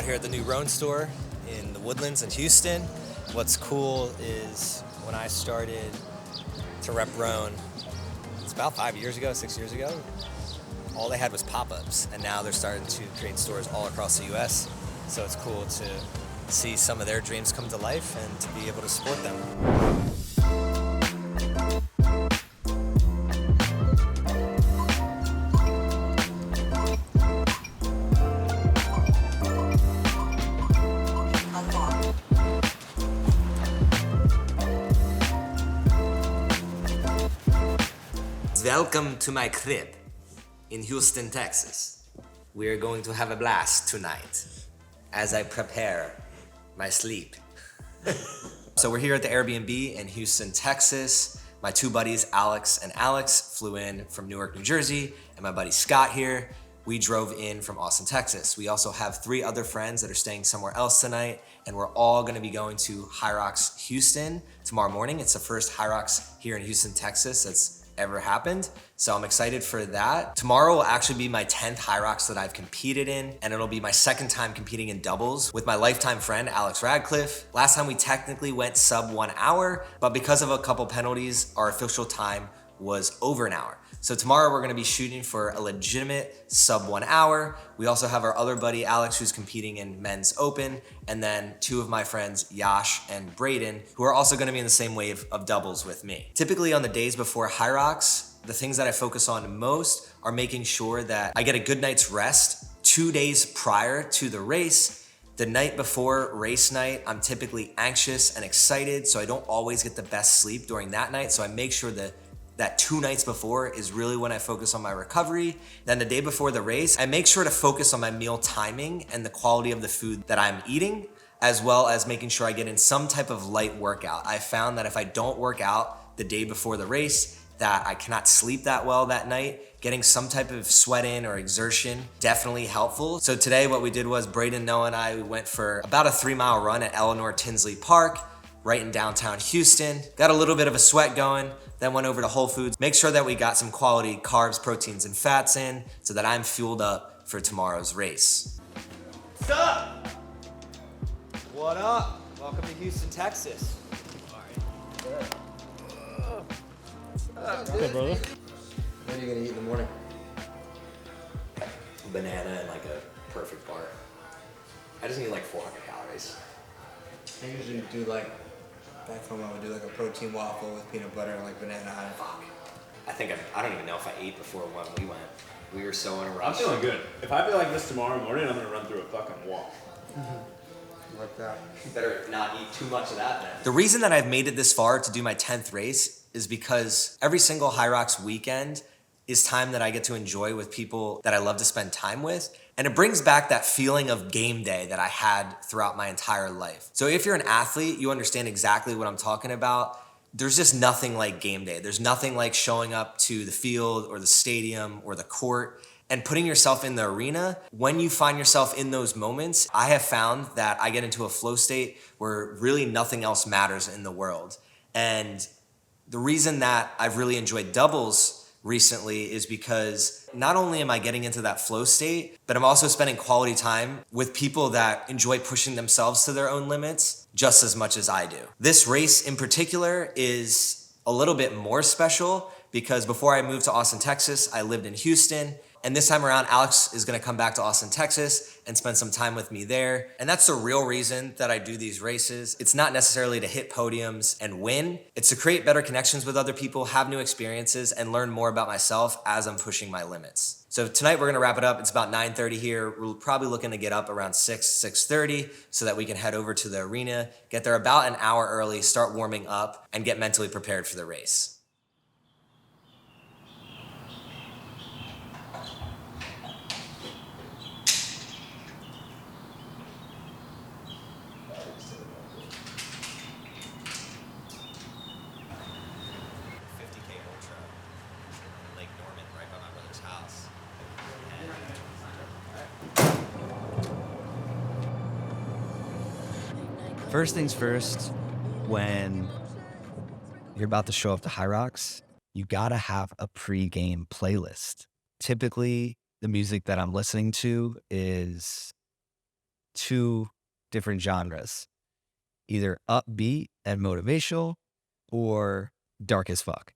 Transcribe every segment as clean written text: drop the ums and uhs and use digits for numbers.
out here at the new Rhone store in the Woodlands in Houston. What's cool is when I started to rep Rhone, it's about 5 years ago, 6 years ago, all they had was pop-ups, and now they're starting to create stores all across the US. So it's cool to see some of their dreams come to life and to be able to support them. Welcome to my crib in Houston, Texas. We are going to have a blast tonight as I prepare my sleep. So we're here at the Airbnb in Houston, Texas. My two buddies, Alex and Alex, flew in from Newark, New Jersey, and my buddy Scott here. We drove in from Austin, Texas. We also have 3 other friends that are staying somewhere else tonight, and we're all gonna be going to Hyrox Houston tomorrow morning. It's the first Hyrox here in Houston, Texas that's ever happened. So I'm excited for that. Tomorrow will actually be my 10th Hyrox that I've competed in, and it'll be my second time competing in doubles with my lifetime friend, Alex Radcliffe. Last time we technically went sub 1 hour, but because of a couple penalties, our official time was over an hour. So tomorrow we're gonna be shooting for a legitimate sub 1 hour. We also have our other buddy, Alex, who's competing in men's open, and then 2 of my friends, Yash and Braden, who are also gonna be in the same wave of doubles with me. Typically on the days before Hyrox, the things that I focus on most are making sure that I get a good night's rest 2 days prior to the race. The night before race night, I'm typically anxious and excited, so I don't always get the best sleep during that night. So I make sure that 2 nights before is really when I focus on my recovery. Then the day before the race, I make sure to focus on my meal timing and the quality of the food that I'm eating, as well as making sure I get in some type of light workout. I found that if I don't work out the day before the race, that I cannot sleep that well that night. Getting some type of sweat in or exertion, definitely helpful. So today what we did was Braden, Noah, and I went for about a 3-mile run at Eleanor Tinsley Park, right in downtown Houston. Got a little bit of a sweat going, then went over to Whole Foods. Make sure that we got some quality carbs, proteins, and fats in so that I'm fueled up for tomorrow's race. What's up? What up? Welcome to Houston, Texas. Good. Hey, brother. What are you gonna eat in the morning? Banana and like a perfect bar. I just need like 400 calories. I usually do like, back home I would do like a protein waffle with peanut butter and like banana on it. Fuck. I don't even know if I ate before when we went. We were so in a rush. I'm feeling good. If I feel like this tomorrow morning, I'm gonna run through a fucking wall. Like that. You better not eat too much of that then. The reason that I've made it this far to do my 10th race is because every single Hyrox weekend is time that I get to enjoy with people that I love to spend time with. And it brings back that feeling of game day that I had throughout my entire life. So if you're an athlete, you understand exactly what I'm talking about. There's just nothing like game day. There's nothing like showing up to the field or the stadium or the court and putting yourself in the arena. When you find yourself in those moments, I have found that I get into a flow state where really nothing else matters in the world. And the reason that I've really enjoyed doubles recently is because not only am I getting into that flow state, but I'm also spending quality time with people that enjoy pushing themselves to their own limits just as much as I do. This race in particular is a little bit more special because before I moved to Austin, Texas, I lived in Houston. And this time around, Alex is gonna come back to Austin, Texas and spend some time with me there. And that's the real reason that I do these races. It's not necessarily to hit podiums and win. It's to create better connections with other people, have new experiences, and learn more about myself as I'm pushing my limits. So tonight we're gonna wrap it up. It's about 9:30 here. We're probably looking to get up around 6:30 so that we can head over to the arena, get there about an hour early, start warming up, and get mentally prepared for the race. First things first, when you're about to show up to Hyrox, you gotta have a pre-game playlist. Typically, the music that I'm listening to is two different genres, either upbeat and motivational or dark as fuck.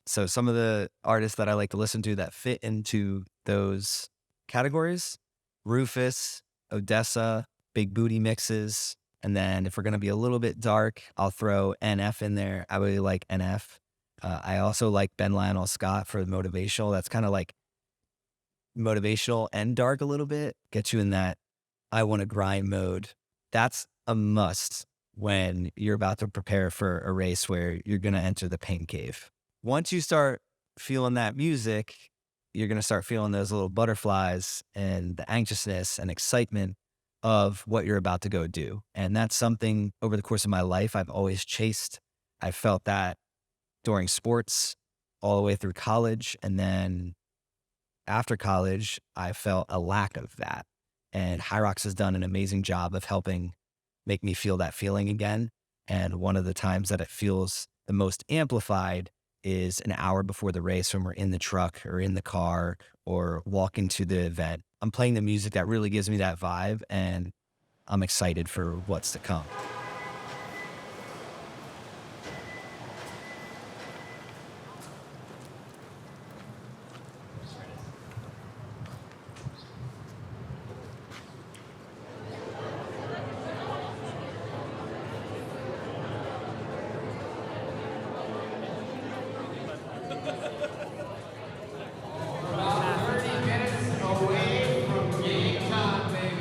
So some of the artists that I like to listen to that fit into those categories, Rufus, Odessa, Big Booty mixes. And then if we're going to be a little bit dark, I'll throw NF in there. I really like NF. I also like Ben Lionel Scott for the motivational. That's kind of like motivational and dark a little bit. Gets you in that I want to grind mode. That's a must when you're about to prepare for a race where you're going to enter the pain cave. Once you start feeling that music, you're going to start feeling those little butterflies and the anxiousness and excitement of what you're about to go do. And that's something over the course of my life I've always chased. I felt that during sports all the way through college. And then after college, I felt a lack of that. And Hyrox has done an amazing job of helping make me feel that feeling again. And one of the times that it feels the most amplified is an hour before the race when we're in the truck or in the car or walking to the event. I'm playing the music that really gives me that vibe, and I'm excited for what's to come.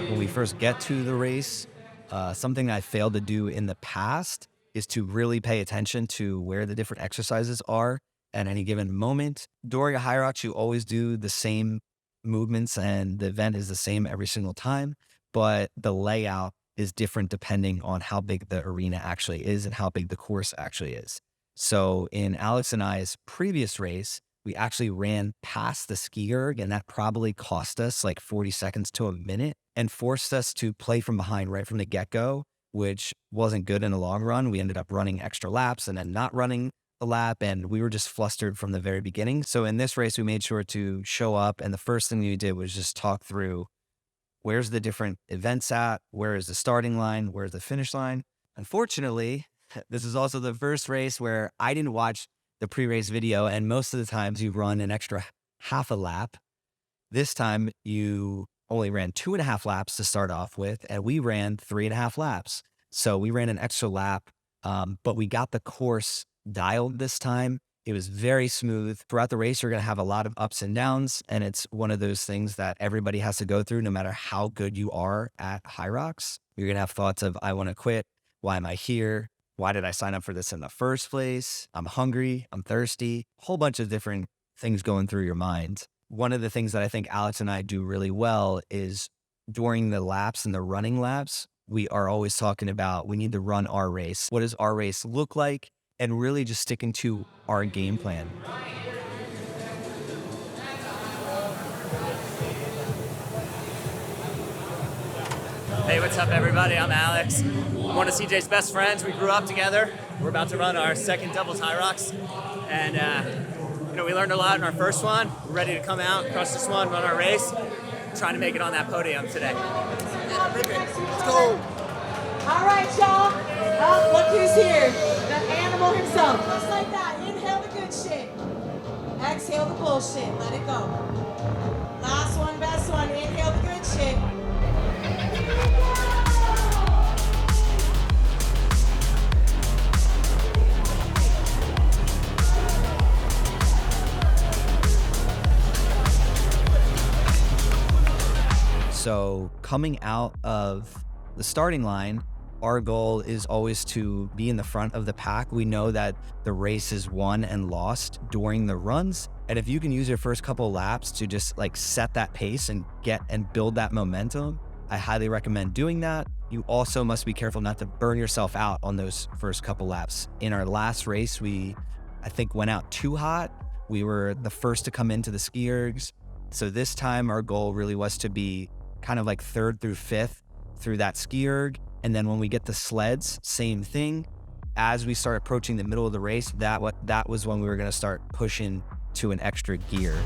When we first get to the race, something I failed to do in the past is to really pay attention to where the different exercises are at any given moment. During a Hyrox, you always do the same movements and the event is the same every single time, but the layout is different depending on how big the arena actually is and how big the course actually is. So in Alex and I's previous race, we actually ran past the ski erg, and that probably cost us like 40 seconds to a minute and forced us to play from behind right from the get-go, which wasn't good in the long run. We ended up running extra laps and then not running a lap, and we were just flustered from the very beginning. So in this race, we made sure to show up, and the first thing we did was just talk through where's the different events at, where is the starting line, where's the finish line. Unfortunately, this is also the first race where I didn't watch the pre-race video, and most of the times you run an extra half a lap. This time you only ran 2.5 laps to start off with, and we ran 3.5 laps. So we ran an extra lap, but we got the course dialed this time. It was very smooth. Throughout the race, you're going to have a lot of ups and downs, and it's one of those things that everybody has to go through no matter how good you are at Hyrox. You're going to have thoughts of, I want to quit. Why am I here? Why did I sign up for this in the first place? I'm hungry. I'm thirsty. A whole bunch of different things going through your mind. One of the things that I think Alex and I do really well is during the laps and the running laps, we are always talking about we need to run our race. What does our race look like? And really just sticking to our game plan. Hey, what's up, everybody? I'm Alex. One of CJ's best friends. We grew up together. We're about to run our second doubles Hyrox, and we learned a lot in our first one. We're ready to come out, crush this one, run our race, trying to make it on that podium today. Let's go. All right, y'all. Look who's here. The animal himself. Just like that. Inhale the good shit. Exhale the bullshit. Let it go. Last one, best one. Inhale the good shit. So coming out of the starting line, our goal is always to be in the front of the pack. We know that the race is won and lost during the runs. And if you can use your first couple of laps to just like set that pace and get and build that momentum, I highly recommend doing that. You also must be careful not to burn yourself out on those first couple laps. In our last race, I think went out too hot. We were the first to come into the ski ergs. So this time our goal really was to be kind of like 3rd through 5th through that ski erg. And then when we get the sleds, same thing. As we start approaching the middle of the race, that was when we were going to start pushing to an extra gear.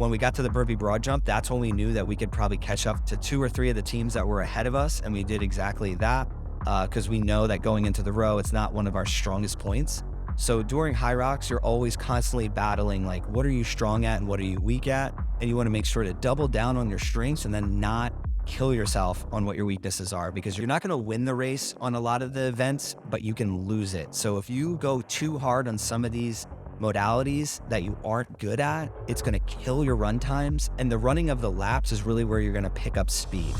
when we got to the burpee broad jump, that's when we knew that we could probably catch up to 2 or 3 of the teams that were ahead of us, and we did exactly that because we know that going into the row, it's not one of our strongest points. So during Hyrox, you're always constantly battling, like, what are you strong at and what are you weak at? And you want to make sure to double down on your strengths and then not kill yourself on what your weaknesses are, because you're not going to win the race on a lot of the events, but you can lose it. So if you go too hard on some of these modalities that you aren't good at, it's going to kill your run times. And the running of the laps is really where you're going to pick up speed.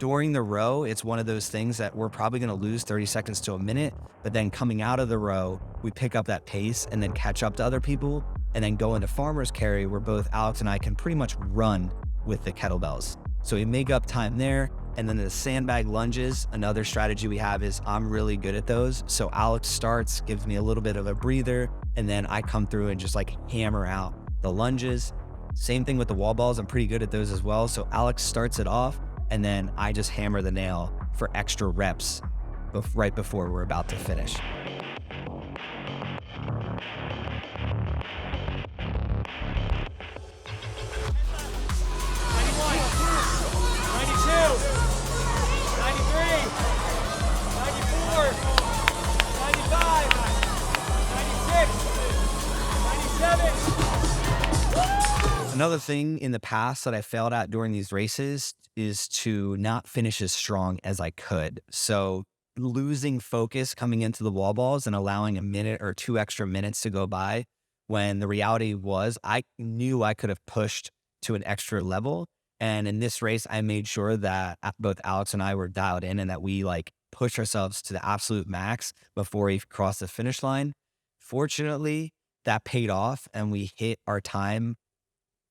During the row, it's one of those things that we're probably going to lose 30 seconds to a minute, but then coming out of the row, we pick up that pace and then catch up to other people, and then go into farmer's carry where both Alex and I can pretty much run with the kettlebells. So we make up time there. And then the sandbag lunges, another strategy we have is I'm really good at those. So Alex starts, gives me a little bit of a breather, and then I come through and just like hammer out the lunges. Same thing with the wall balls. I'm pretty good at those as well. So Alex starts it off, and then I just hammer the nail for extra reps right before we're about to finish. Another thing in the past that I failed at during these races is to not finish as strong as I could. So losing focus coming into the wall balls and allowing a minute or 2 extra minutes to go by, when the reality was I knew I could have pushed to an extra level. And in this race, I made sure that both Alex and I were dialed in and that we like pushed ourselves to the absolute max before we crossed the finish line. Fortunately, that paid off and we hit our time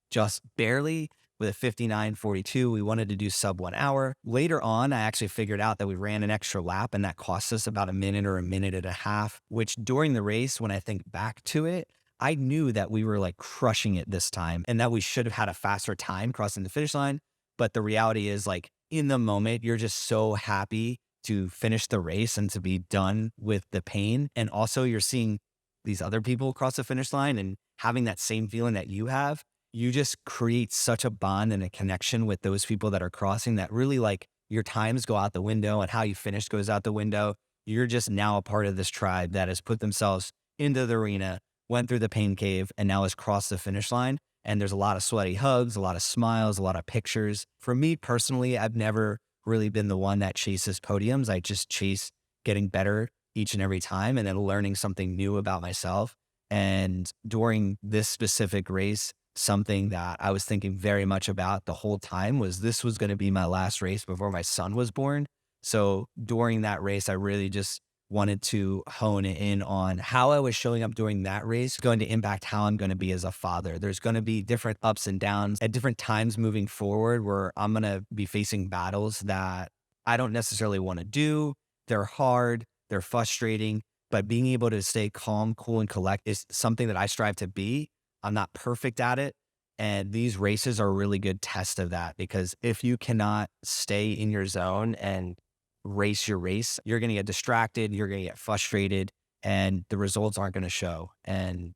just barely with a 59:42. We wanted to do sub 1 hour. Later on, I actually figured out that we ran an extra lap and that cost us about a minute or a minute and a half, which during the race, when I think back to it, I knew that we were like crushing it this time and that we should have had a faster time crossing the finish line. But the reality is, like, in the moment, you're just so happy to finish the race and to be done with the pain. And also you're seeing these other people cross the finish line and having that same feeling that you have. You just create such a bond and a connection with those people that are crossing that really, like, your times go out the window and how you finish goes out the window. You're just now a part of this tribe that has put themselves into the arena, went through the pain cave, and now has crossed the finish line. And there's a lot of sweaty hugs, a lot of smiles, a lot of pictures. For me personally, I've never really been the one that chases podiums. I just chase getting better each and every time and then learning something new about myself. And during this specific race, something that I was thinking very much about the whole time was this was going to be my last race before my son was born. So during that race, I really just wanted to hone in on how I was showing up during that race going to impact how I'm going to be as a father. There's going to be different ups and downs at different times moving forward where I'm going to be facing battles that I don't necessarily want to do. They're hard, they're frustrating, but being able to stay calm, cool, and collect is something that I strive to be. I'm not perfect at it. And these races are a really good test of that, because if you cannot stay in your zone and race your race, you're going to get distracted, you're going to get frustrated, and the results aren't going to show. And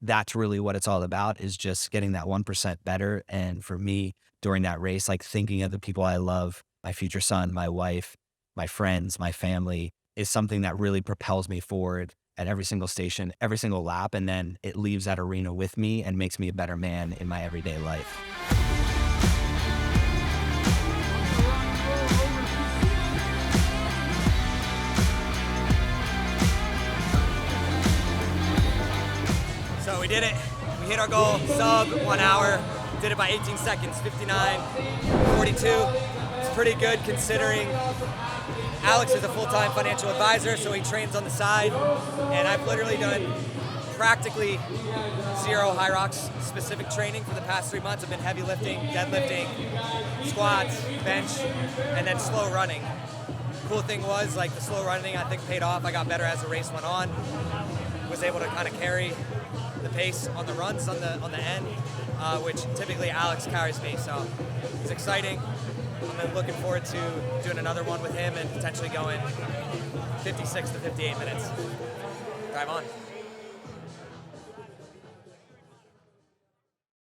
that's really what it's all about, is just getting that 1% better. And for me, during that race, like thinking of the people I love, my future son, my wife, my friends, my family, is something that really propels me forward at every single station, every single lap, and then it leaves that arena with me and makes me a better man in my everyday life. So we did it. We hit our goal, sub 1 hour. Did it by 18 seconds, 59:42. It's pretty good considering Alex is a full-time financial advisor, so he trains on the side, and I've literally done practically zero Hyrox specific training for the past 3 months. I've been heavy lifting, deadlifting, squats, bench, and then slow running. cool thing was, like, the slow running I think paid off. I got better as the race went on. Was able to kind of carry the pace on the runs on the end, which typically Alex carries me. So it's exciting. I'm looking forward to doing another one with him and potentially going 56 to 58 minutes. Drive on.